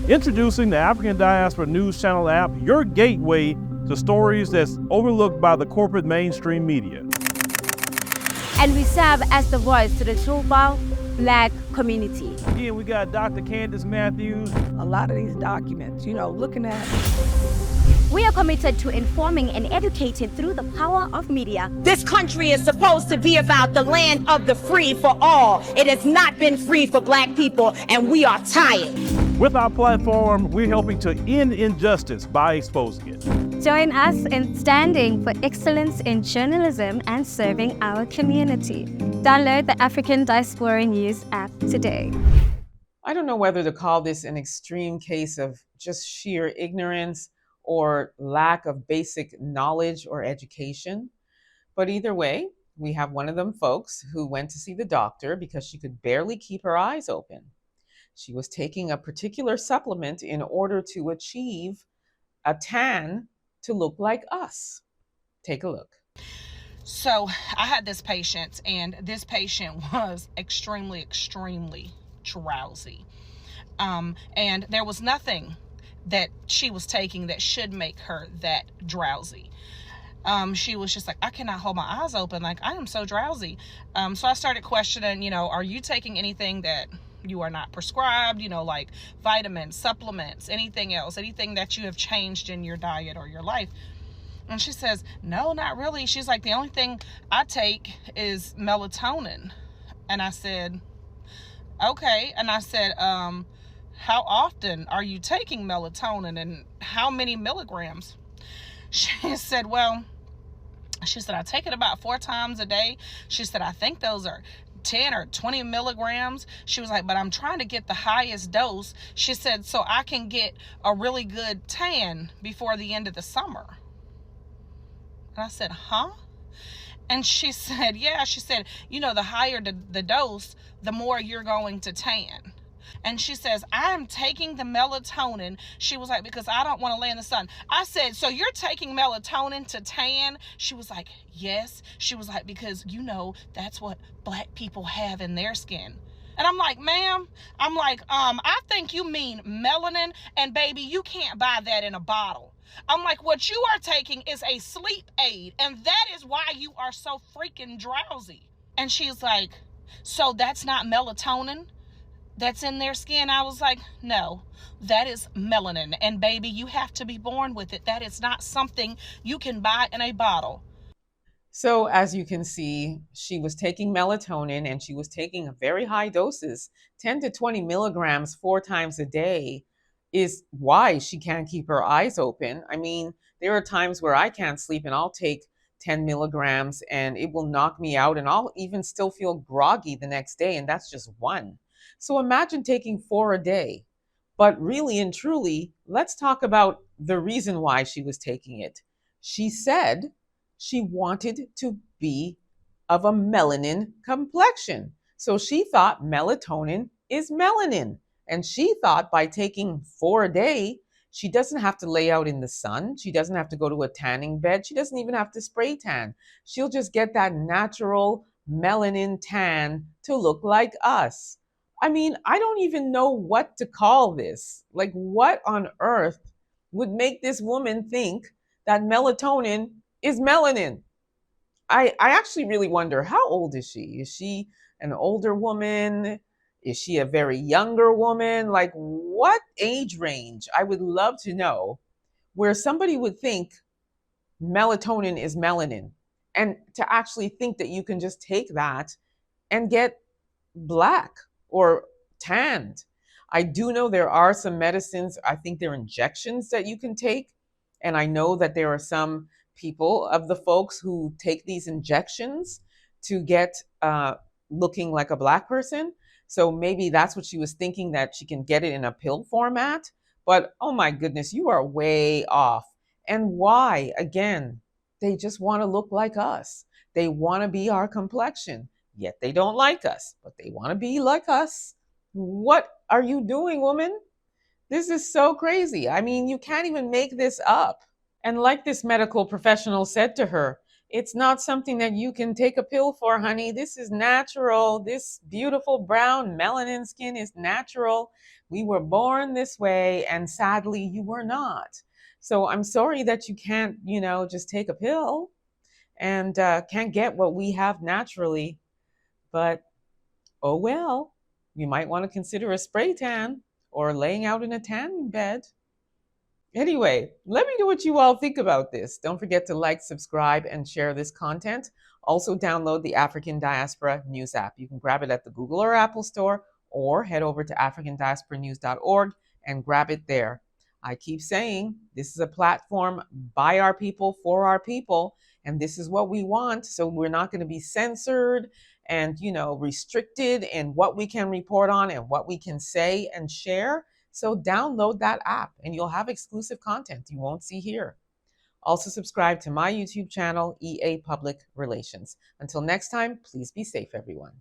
Introducing the African Diaspora News Channel app, your gateway to stories that's overlooked by the corporate mainstream media. And we serve as the voice to the Truthful Black community. Again, we got Dr. Candace Matthews. A lot of these documents, looking at. We are committed to informing and educating through the power of media. This country is supposed to be about the land of the free for all. It has not been free for Black people, and we are tired. With our platform, we're helping to end injustice by exposing it. Join us in standing for excellence in journalism and serving our community. Download the African Diaspora News app today. I don't know whether to call this an extreme case of just sheer ignorance or lack of basic knowledge or education. But either way, we have one of them folks who went to see the doctor because she could barely keep her eyes open. She was taking a particular supplement in order to achieve a tan to look like us. Take a look. So I had this patient, and this patient was extremely drowsy. And there was nothing that she was taking that should make her that drowsy. She was just like, I cannot hold my eyes open. Like, I am so drowsy. So I started questioning, are you taking anything that you are not prescribed, like vitamins, supplements, anything else, anything that you have changed in your diet or your life? And she says, no, not really. She's like, the only thing I take is melatonin. And I said, okay. And I said, how often are you taking melatonin and how many milligrams? She said, I take it about 4 times a day. She said, I think those are 10 or 20 milligrams. She was like, but I'm trying to get the highest dose. She said, so I can get a really good tan before the end of the summer. And I said, huh? And she said, yeah. She said, the higher the dose, the more you're going to tan. And she says, I'm taking the melatonin. She was like, because I don't want to lay in the sun. I said, so you're taking melatonin to tan? She was like, yes. She was like, because that's what Black people have in their skin. And I'm like, ma'am, I think you mean melanin, and baby, you can't buy that in a bottle. I'm like, what you are taking is a sleep aid, and that is why you are so freaking drowsy. And she's like, so that's not melatonin that's in their skin? I was like, no, that is melanin. And baby, you have to be born with it. That is not something you can buy in a bottle. So as you can see, she was taking melatonin, and she was taking very high doses. 10 to 20 milligrams 4 times a day is why she can't keep her eyes open. I mean, there are times where I can't sleep and I'll take 10 milligrams and it will knock me out, and I'll even still feel groggy the next day, and that's just one. So imagine taking 4 a day. But really and truly, let's talk about the reason why she was taking it. She said she wanted to be of a melanin complexion. So she thought melatonin is melanin. And she thought by taking 4 a day, she doesn't have to lay out in the sun. She doesn't have to go to a tanning bed. She doesn't even have to spray tan. She'll just get that natural melanin tan to look like us. I mean, I don't even know what to call this. Like, what on earth would make this woman think that melatonin is melanin? I actually really wonder, how old is she? Is she an older woman? Is she a very younger woman? Like, what age range? I would love to know where somebody would think melatonin is melanin, and to actually think that you can just take that and get black or tanned. I do know there are some medicines, I think they're injections that you can take. And I know that there are some people of the folks who take these injections to get looking like a Black person. So maybe that's what she was thinking, that she can get it in a pill format. But oh my goodness, you are way off. And why? Again, they just want to look like us. They want to be our complexion. Yet they don't like us, but they want to be like us. What are you doing, woman? This is so crazy. I mean, you can't even make this up. And like this medical professional said to her, It's not something that you can take a pill for, honey. This is natural. This beautiful brown melanin skin is natural. We were born this way, and sadly, you were not. So I'm sorry that you can't, just take a pill and can't get what we have naturally. But oh well, you might want to consider a spray tan or laying out in a tanning bed. Anyway, let me know what you all think about this. Don't forget to like, subscribe, and share this content. Also, download the African Diaspora News app. You can grab it at the Google or Apple Store, or head over to africandiasporanews.org and grab it there. I keep saying this is a platform by our people, for our people, and this is what we want. So we're not going to be censored and, restricted in what we can report on and what we can say and share. So download that app and you'll have exclusive content you won't see here. Also subscribe to my YouTube channel, EA Public Relations. Until next time, please be safe, everyone.